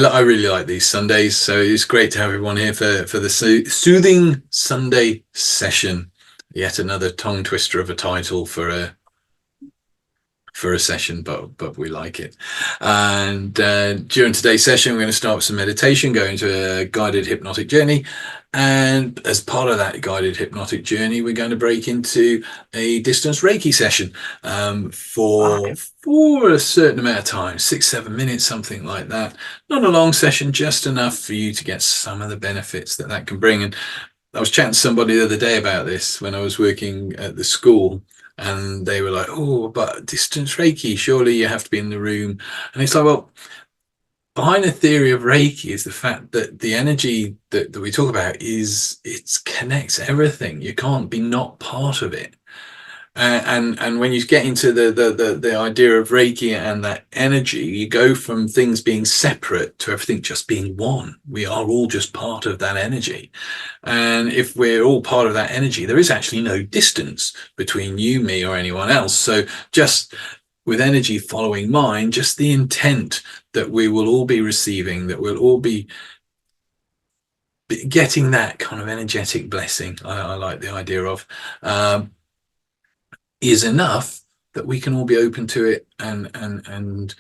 I really like these Sundays, so it's great to have everyone here for the soothing Sunday session. Yet another tongue twister of a title for a session, but we like it. And during today's session, we're going to start with some meditation, go into a guided hypnotic journey. And as part of that guided hypnotic journey, we're going to break into a distance Reiki session for a certain amount of time, 6-7 minutes, something like that. Not a long session, just enough for you to get some of the benefits that can bring. And I was chatting to somebody the other day about this when I was working at the school, and they were like, "Oh, but distance Reiki, surely you have to be in the room." And it's like, well, behind the theory of Reiki is the fact that the energy that we talk about it connects everything. You can't be not part of it. And when you get into the idea of Reiki and that energy, you go from things being separate to everything just being one. We are all just part of that energy. And if we're all part of that energy, there is actually no distance between you, me, or anyone else. So just with energy following mind, just the intent that we will all be receiving, that we'll all be getting that kind of energetic blessing, I like the idea of, is enough that we can all be open to it and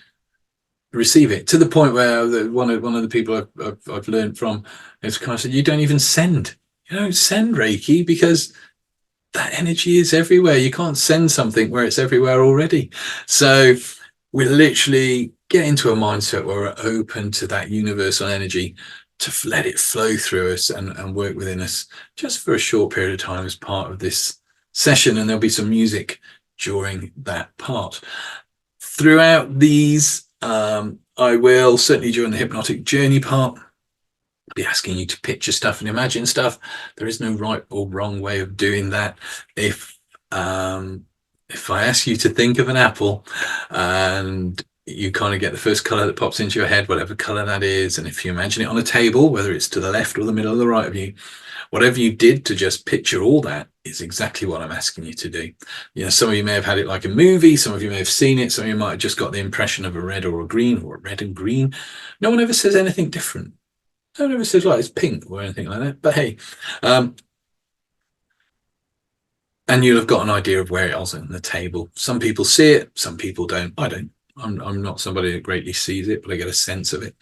receive it, to the point where one of the people I've learned from is kind of said, you don't send Reiki, because that energy is everywhere. You can't send something where it's everywhere already. So we literally get into a mindset where we're open to that universal energy, to let it flow through us and work within us just for a short period of time as part of this session. And there'll be some music during that part. Throughout these, I will, certainly during the hypnotic journey part, be asking you to picture stuff and imagine stuff. There is no right or wrong way of doing that. If I ask you to think of an apple, and you kind of get the first color that pops into your head, whatever color that is, and if you imagine it on a table, whether it's to the left or the middle or the right of you, whatever you did to just picture all that is exactly what I'm asking you to do. Some of you may have had it like a movie, some of you may have seen it, some of you might have just got the impression of a red or a green, or a red and green. No one ever says anything different. No one ever says, like, it's pink or anything like that. But hey, and you'll have got an idea of where it is on the table. Some people see it, some people don't. I don't. I'm not somebody that greatly sees it, but I get a sense of it.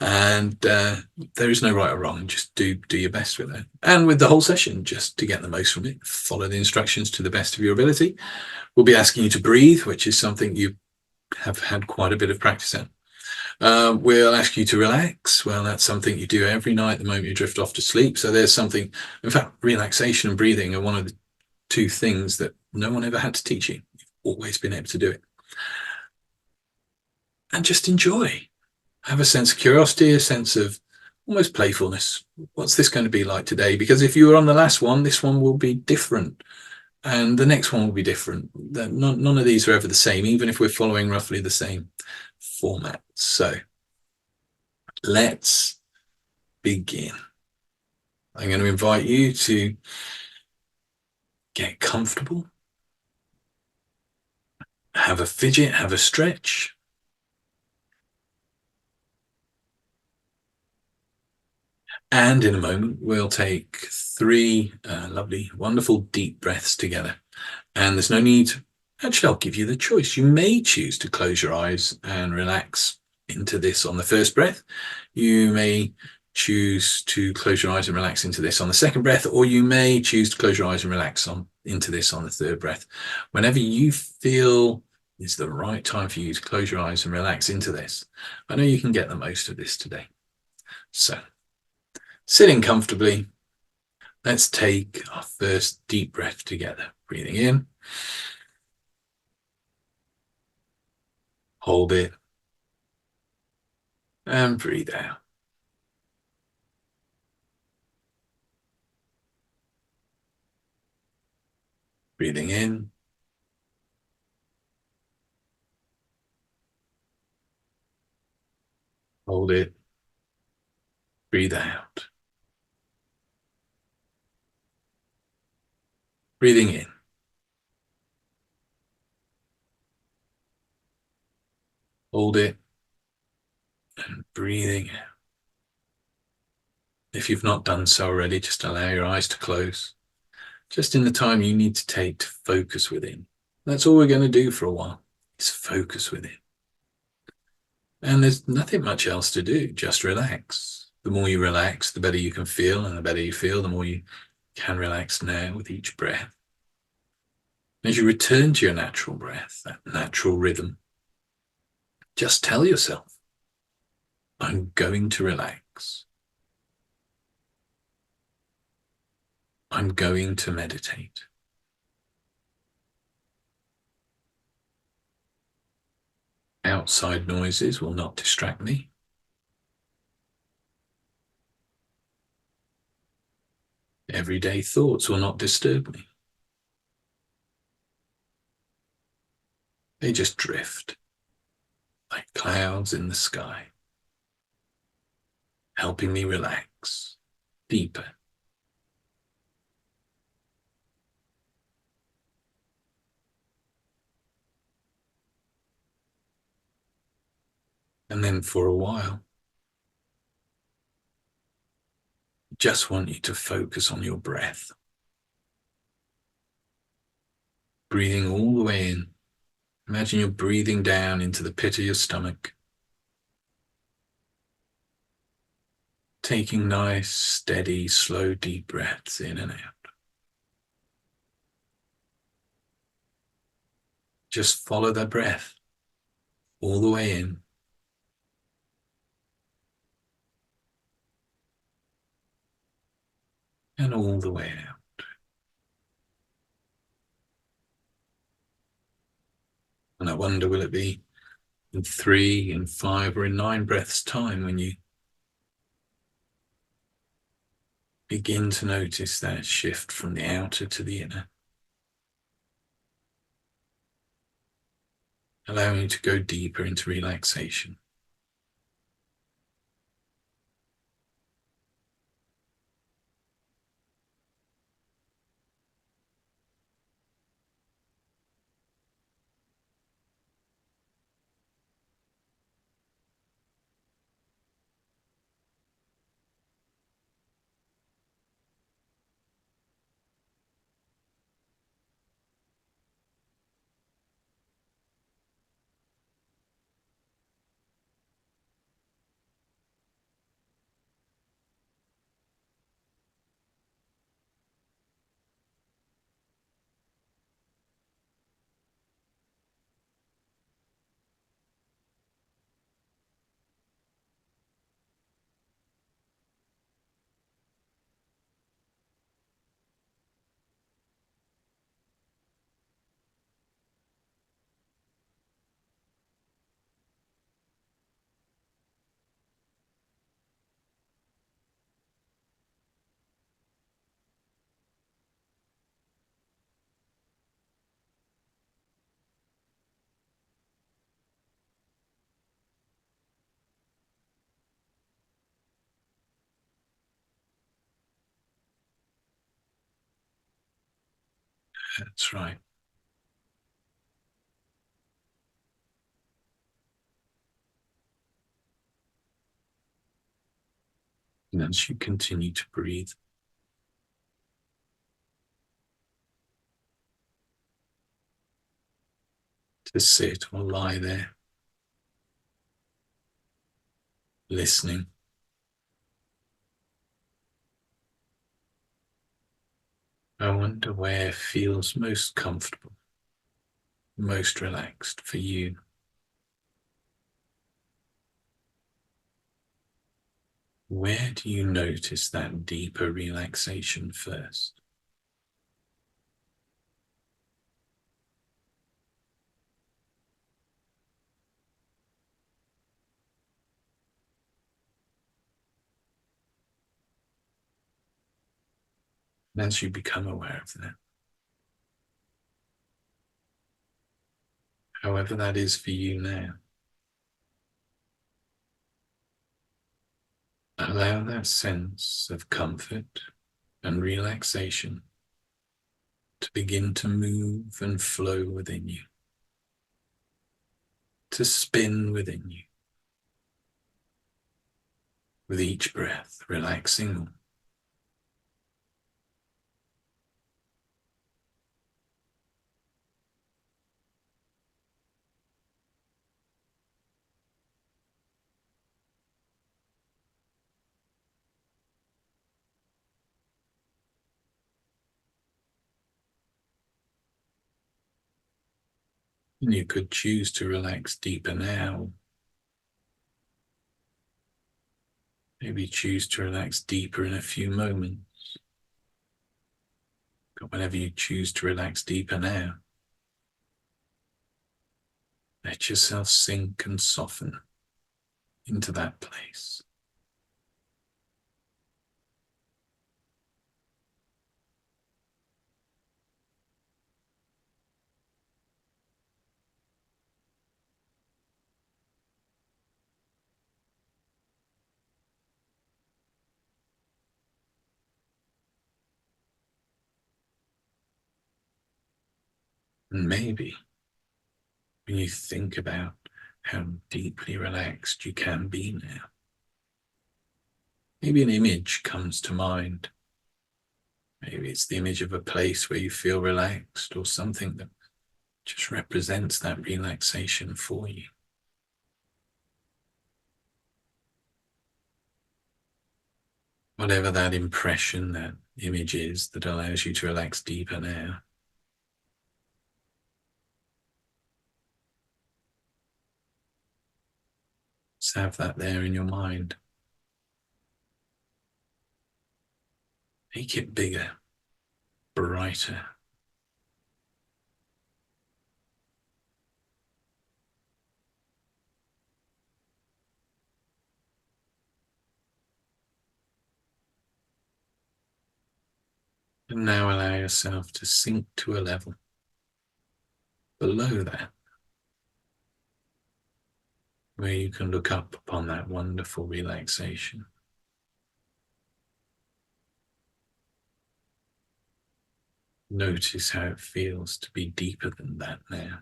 And there is no right or wrong. Just do your best with it. And with the whole session, just to get the most from it, follow the instructions to the best of your ability. We'll be asking you to breathe, which is something you have had quite a bit of practice at. We'll ask you to relax. Well, that's something you do every night the moment you drift off to sleep. So there's something, in fact, relaxation and breathing are one of the two things that no one ever had to teach you. You've always been able to do it. And just enjoy. Have a sense of curiosity, a sense of almost playfulness. What's this going to be like today? Because if you were on the last one, this one will be different. And the next one will be different. None of these are ever the same, even if we're following roughly the same format. So let's begin. I'm going to invite you to get comfortable, have a fidget, have a stretch. And in a moment, we'll take 3 lovely, wonderful, deep breaths together. And there's no need, actually, I'll give you the choice. You may choose to close your eyes and relax into this on the first breath. You may choose to close your eyes and relax into this on the second breath, or you may choose to close your eyes and relax into this on the third breath. Whenever you feel is the right time for you to close your eyes and relax into this, I know you can get the most of this today. So, sitting comfortably, let's take our first deep breath together. Breathing in, hold it, and breathe out. Breathing in, hold it, breathe out. Breathing in, hold it, and breathing out. If you've not done so already, just allow your eyes to close, just in the time you need to take to focus within. That's all we're going to do for a while, is focus within. And there's nothing much else to do, just relax. The more you relax, the better you can feel, and the better you feel, the more you can relax now with each breath. As you return to your natural breath, that natural rhythm, just tell yourself, I'm going to relax. I'm going to meditate. Outside noises will not distract me. Everyday thoughts will not disturb me. They just drift like clouds in the sky, helping me relax deeper. And then for a while, I just want you to focus on your breath. Breathing all the way in. Imagine you're breathing down into the pit of your stomach. Taking nice, steady, slow, deep breaths in and out. Just follow that breath all the way in and all the way out. And I wonder, will it be in 3, in 5, or in 9 breaths' time when you begin to notice that shift from the outer to the inner, allowing you to go deeper into relaxation. That's right. And as you continue to breathe, to sit or lie there, listening, I wonder where feels most comfortable, most relaxed for you. Where do you notice that deeper relaxation first? And as you become aware of that, however that is for you now, allow that sense of comfort and relaxation to begin to move and flow within you, to spin within you. with each breath, relaxing. And you could choose to relax deeper now. Maybe choose to relax deeper in a few moments. But whenever you choose to relax deeper now, let yourself sink and soften into that place. And maybe when you think about how deeply relaxed you can be now, maybe an image comes to mind. Maybe it's the image of a place where you feel relaxed, or something that just represents that relaxation for you. Whatever that impression, that image is that allows you to relax deeper now. Just have that there in your mind. Make it bigger, brighter. And now allow yourself to sink to a level below that, where you can look up upon that wonderful relaxation. Notice how it feels to be deeper than that now.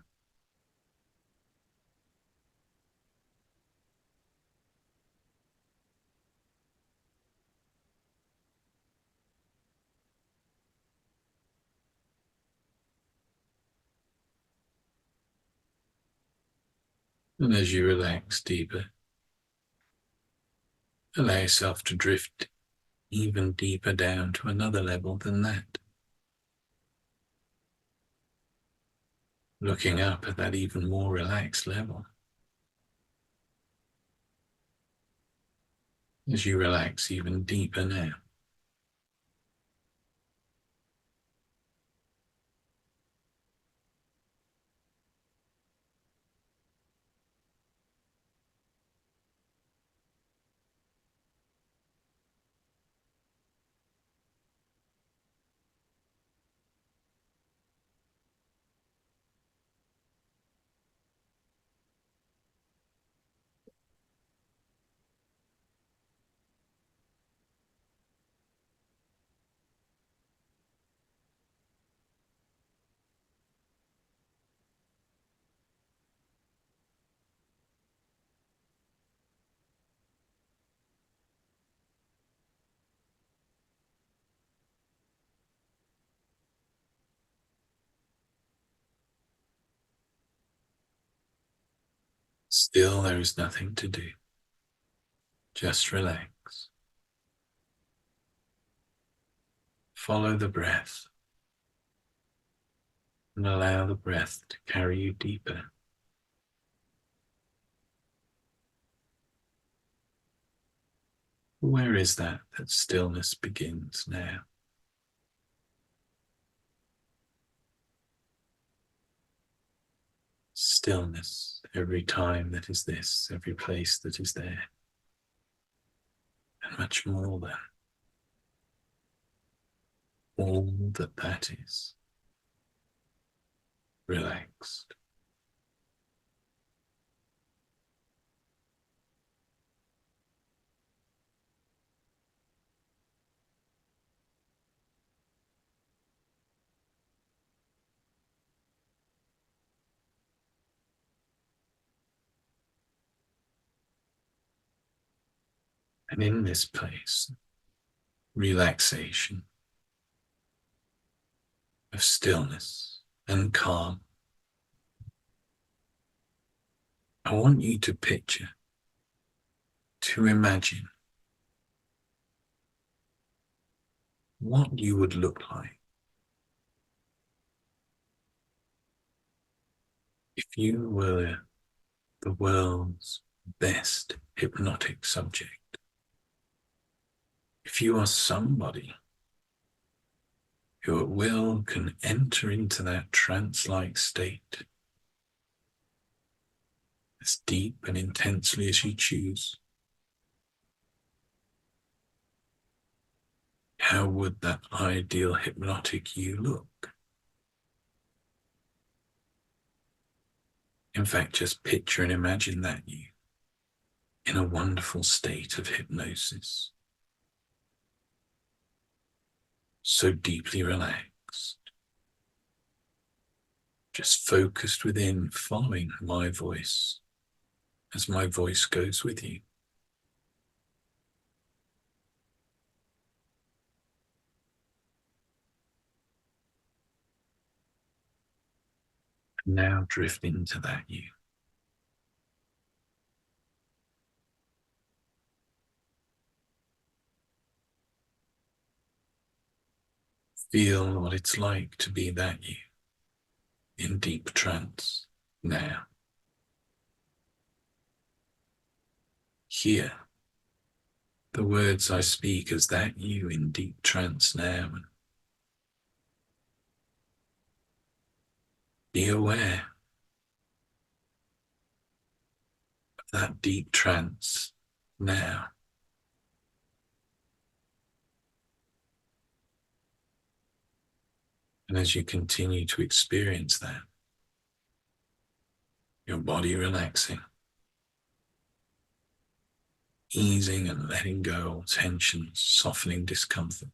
And as you relax deeper, allow yourself to drift even deeper down to another level than that. Looking up at that even more relaxed level. As you relax even deeper now. Still, there is nothing to do. Just relax. Follow the breath and allow the breath to carry you deeper. Where is that stillness begins now? Stillness every time that is this, every place that is there, and much more than all that that is. Relaxed. And in this place, relaxation, of stillness and calm, I want you to picture, to imagine what you would look like if you were the world's best hypnotic subject. If you are somebody who at will can enter into that trance-like state as deep and intensely as you choose, how would that ideal hypnotic you look? In fact, just picture and imagine that you in a wonderful state of hypnosis, so deeply relaxed, just focused within, following my voice as my voice goes with you. And now drift into that you. Feel what it's like to be that you in deep trance now. Hear the words I speak as that you in deep trance now, and be aware of that deep trance now. And as you continue to experience that, your body relaxing, easing and letting go all tensions, softening discomforts.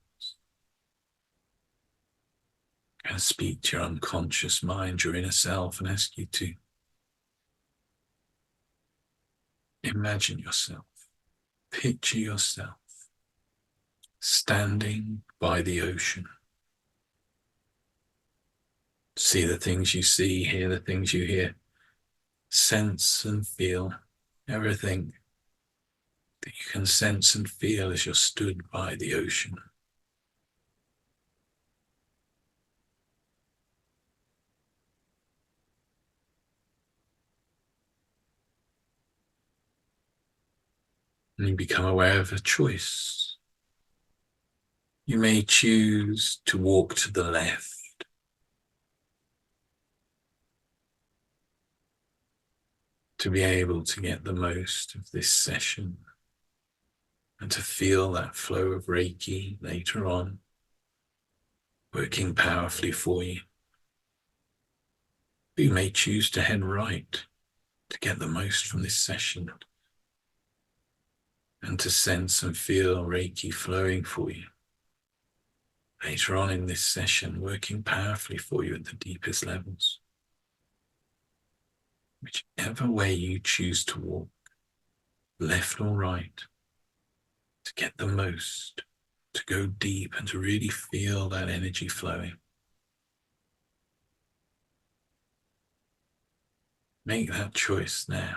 I'm going to speak to your unconscious mind, your inner self, and ask you to imagine yourself, picture yourself standing by the ocean. See the things you see, hear the things you hear, sense and feel everything that you can sense and feel as you're stood by the ocean. And you become aware of a choice. You may choose to walk to the left, to be able to get the most of this session and to feel that flow of Reiki later on, working powerfully for you. You may choose to head right to get the most from this session and to sense and feel Reiki flowing for you later on in this session, working powerfully for you at the deepest levels. Whichever way you choose to walk, left or right, to get the most, to go deep and to really feel that energy flowing. Make that choice now.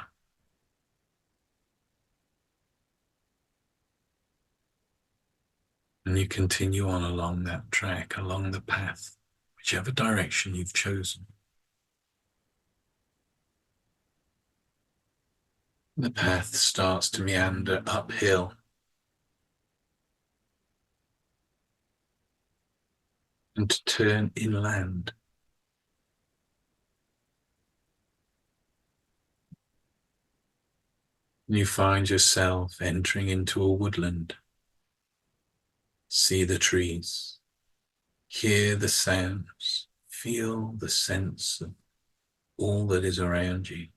And you continue on along that track, along the path, whichever direction you've chosen. The path starts to meander uphill and to turn inland. And you find yourself entering into a woodland. See the trees, hear the sounds, feel the sense of all that is around you.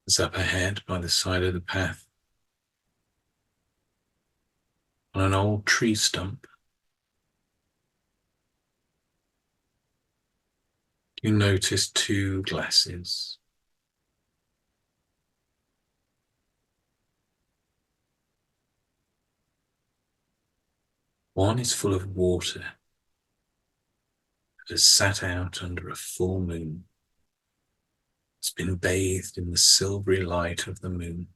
It's up ahead by the side of the path, on an old tree stump, You notice two glasses. One is full of water that has sat out under a full moon. It's been bathed in the silvery light of the moon.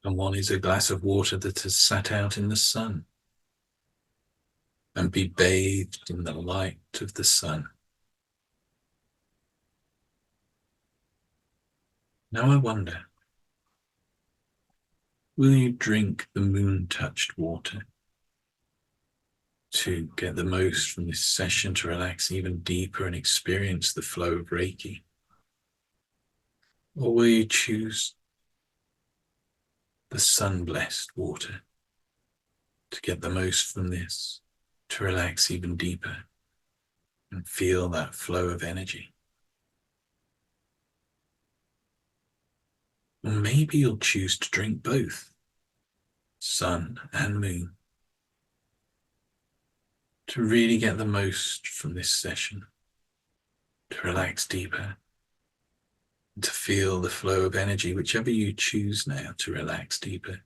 And one is a glass of water that has sat out in the sun and be bathed in the light of the sun. Now I wonder, will you drink the moon-touched water to get the most from this session, to relax even deeper and experience the flow of Reiki? Or will you choose the sun-blessed water to get the most from this, to relax even deeper and feel that flow of energy? Or maybe you'll choose to drink both, sun and moon, to really get the most from this session, to relax deeper, and to feel the flow of energy, whichever you choose now to relax deeper.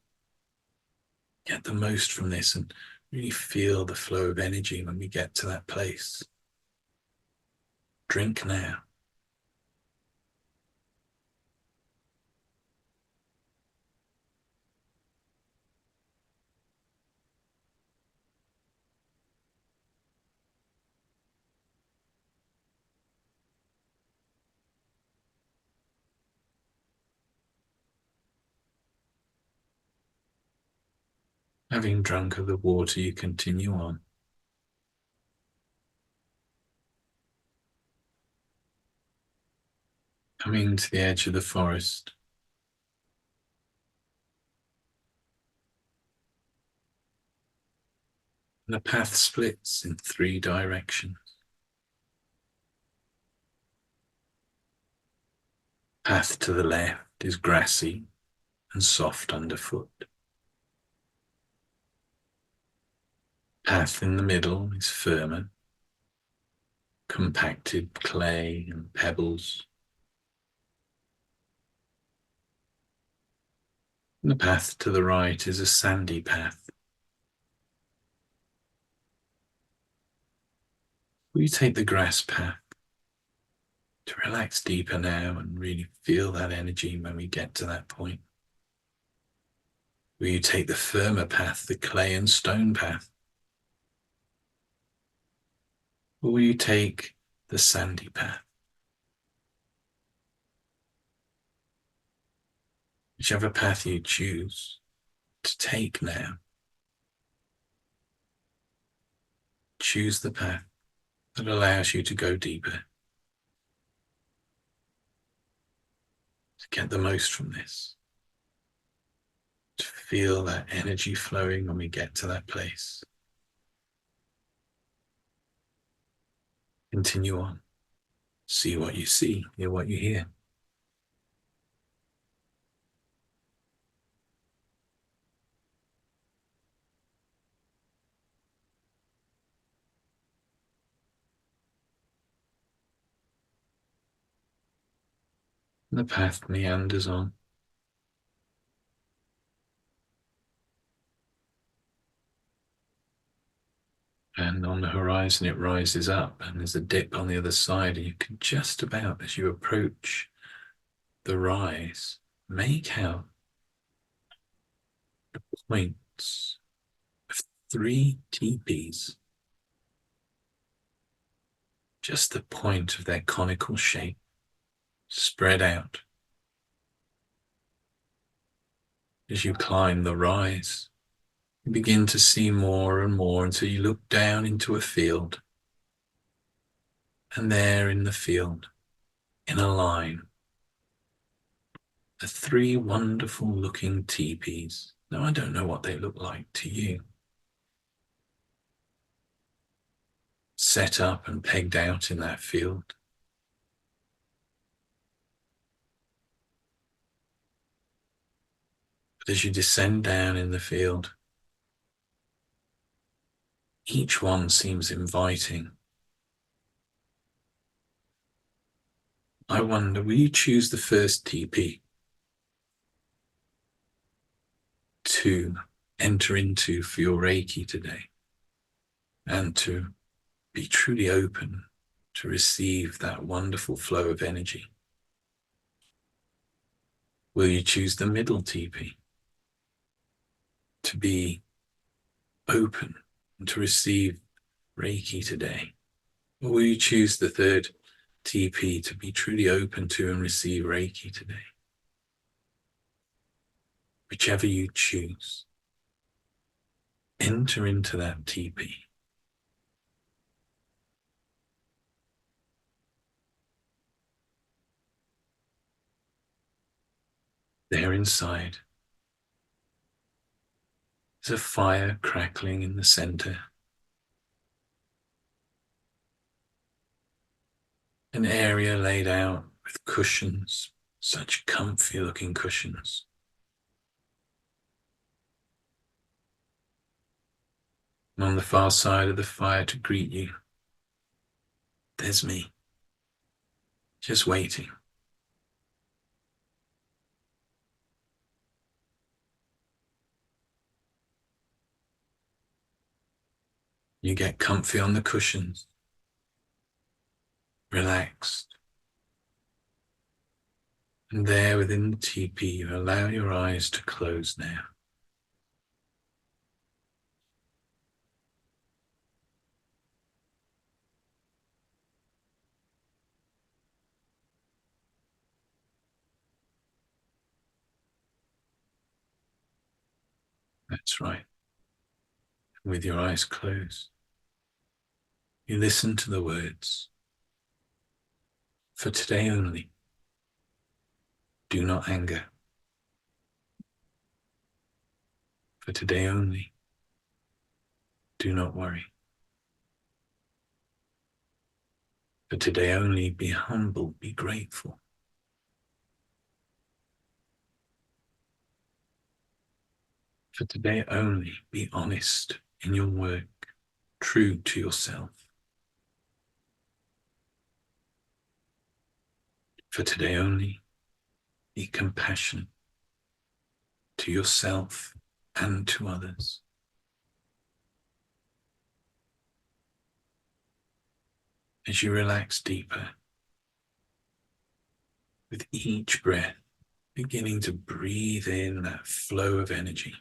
Get the most from this and really feel the flow of energy when we get to that place. Drink now. Having drunk of the water, you continue on. Coming to the edge of the forest, the path splits in 3 directions. Path to the left is grassy and soft underfoot. Path in the middle is firmer, compacted clay and pebbles. And the path to the right is a sandy path. We take the grass path to relax deeper now and really feel that energy when we get to that point. Will you take the firmer path, the clay and stone path? Or will you take the sandy path? Whichever path you choose to take now, choose the path that allows you to go deeper, to get the most from this, to feel that energy flowing when we get to that place. Continue on. See what you see, hear what you hear. And the path meanders on. And on the horizon it rises up, and there's a dip on the other side, and you can just about, as you approach the rise, make out the points of 3 teepees. Just the point of their conical shape spread out. As you climb the rise, you begin to see more and more until you look down into a field. And there in the field, in a line, are 3 wonderful looking teepees. Now, I don't know what they look like to you. Set up and pegged out in that field. But as you descend down in the field, Each one seems inviting. I wonder, will you choose the first TP to enter into for your Reiki today, and to be truly open to receive that wonderful flow of energy? Will you choose the middle TP to be open and to receive Reiki today? Or will you choose the third TP to be truly open to and receive Reiki today? Whichever you choose, enter into that TP. There inside, there's a fire crackling in the center. An area laid out with cushions, such comfy looking cushions. And on the far side of the fire to greet you, there's me, just waiting. You get comfy on the cushions, relaxed. And there within the teepee, you allow your eyes to close now. That's right. With your eyes closed, you listen to the words. For today only, do not anger. For today only, do not worry. For today only, be humble, be grateful. For today only, be honest in your work, true to yourself. For today only, be compassionate to yourself and to others. As you relax deeper, with each breath, beginning to breathe in that flow of energy.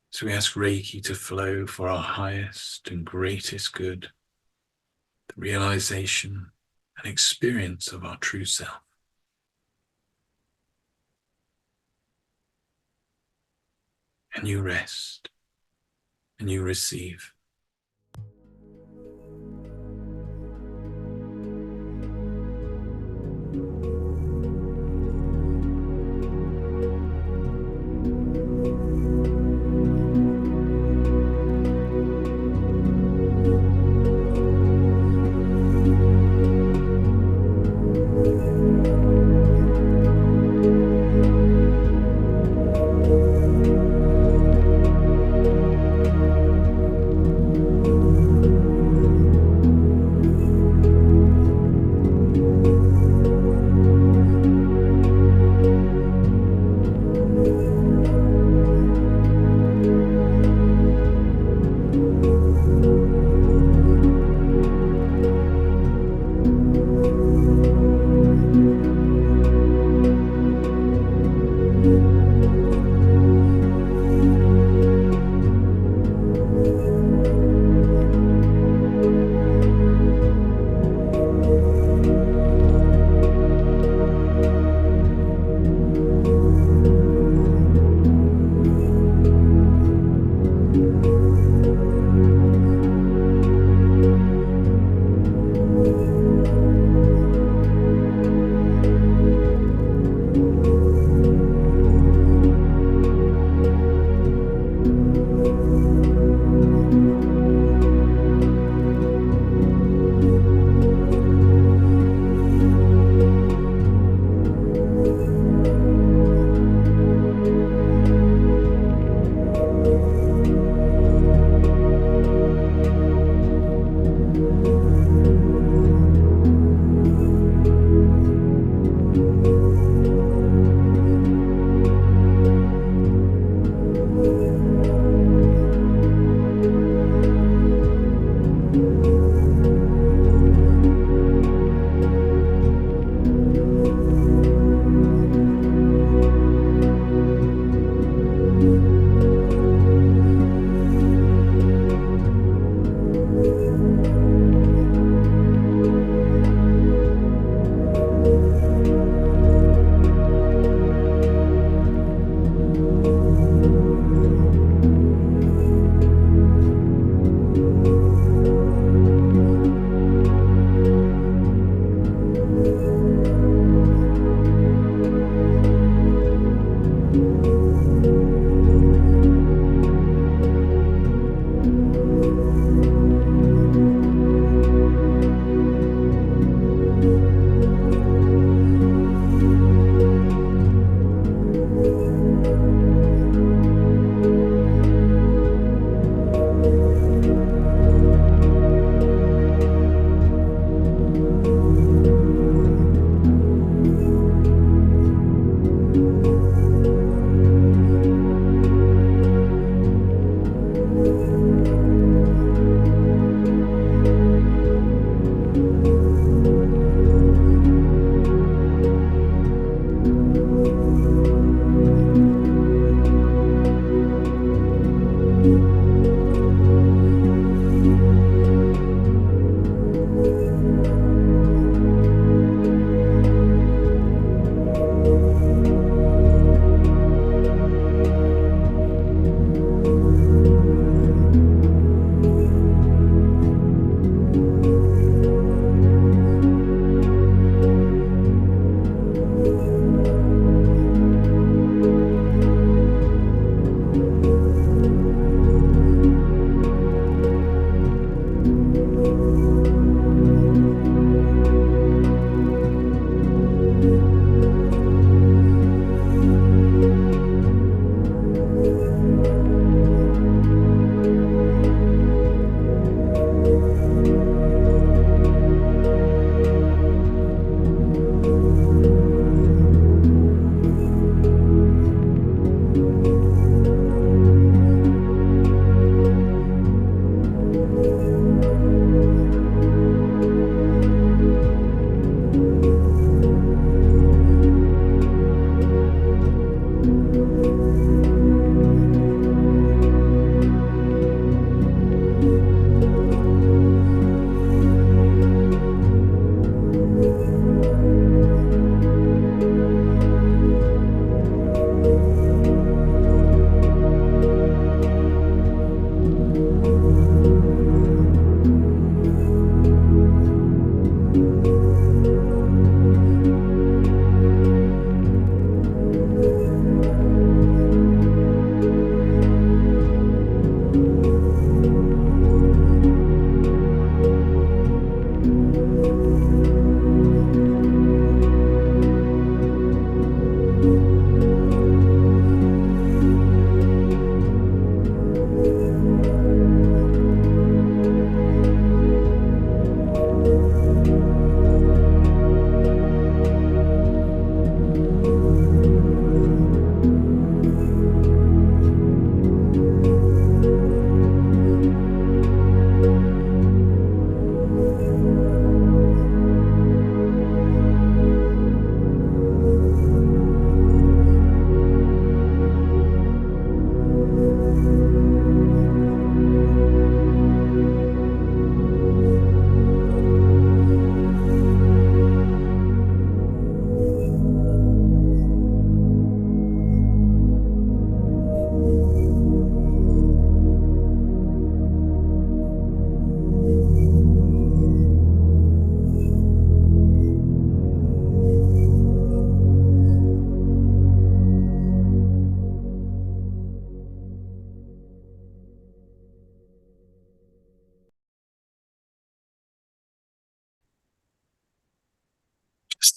So we ask Reiki to flow for our highest and greatest good, the realization and experience of our true self. And you rest, and you receive.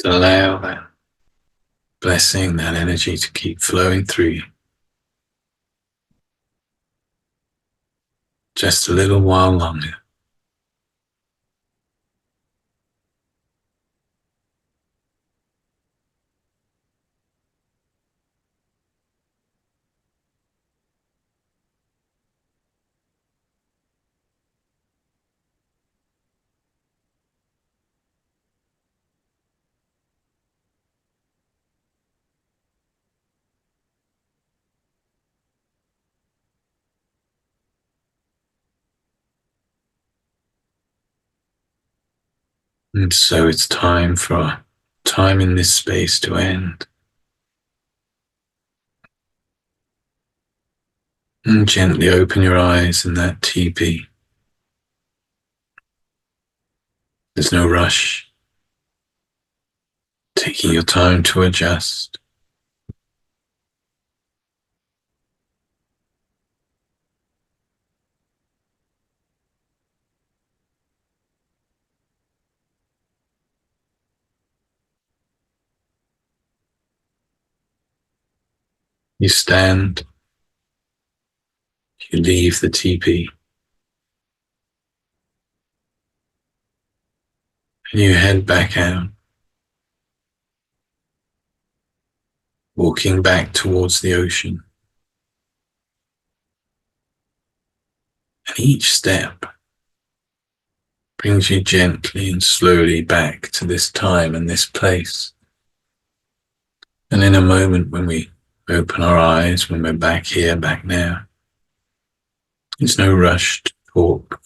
Allow that blessing, that energy to keep flowing through you. Just a little while longer. And so it's time for time in this space to end. And gently open your eyes in that teepee. There's no rush. Taking your time to adjust. You stand, you leave the teepee, and you head back out, walking back towards the ocean. And each step brings you gently and slowly back to this time and this place. And in a moment when we open our eyes, when we're back here, back now, there's no rush to talk.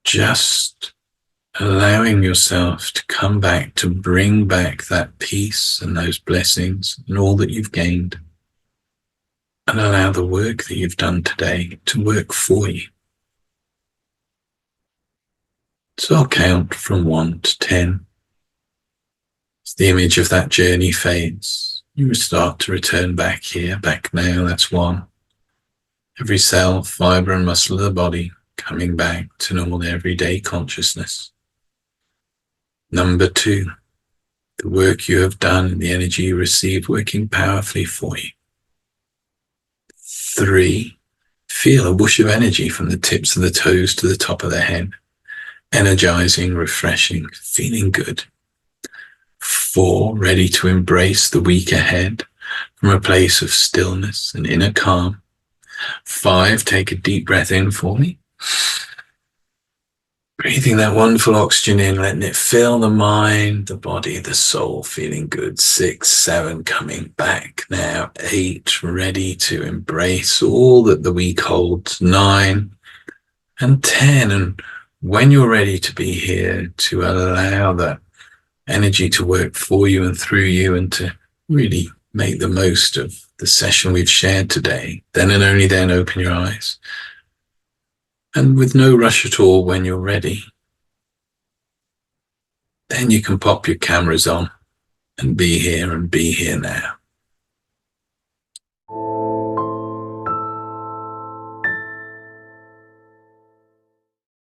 Just allowing yourself to come back, to bring back that peace and those blessings and all that you've gained. And allow the work that you've done today to work for you. So I'll count from 1 to 10. As the image of that journey fades, you start to return back here, back now. That's 1. Every cell, fiber and muscle of the body coming back to normal everyday consciousness. Number 2, the work you have done and the energy you received working powerfully for you. 3, feel a whoosh of energy from the tips of the toes to the top of the head. Energizing, refreshing, feeling good. 4, ready to embrace the week ahead from a place of stillness and inner calm. 5, take a deep breath in for me. Breathing that wonderful oxygen in, letting it fill the mind, the body, the soul, feeling good. 6, 7, coming back now. 8, ready to embrace all that the week holds. 9 and 10. And when you're ready to be here, to allow that energy to work for you and through you and to really make the most of the session we've shared today, then and only then open your eyes. And with no rush at all, when you're ready, then you can pop your cameras on and be here now.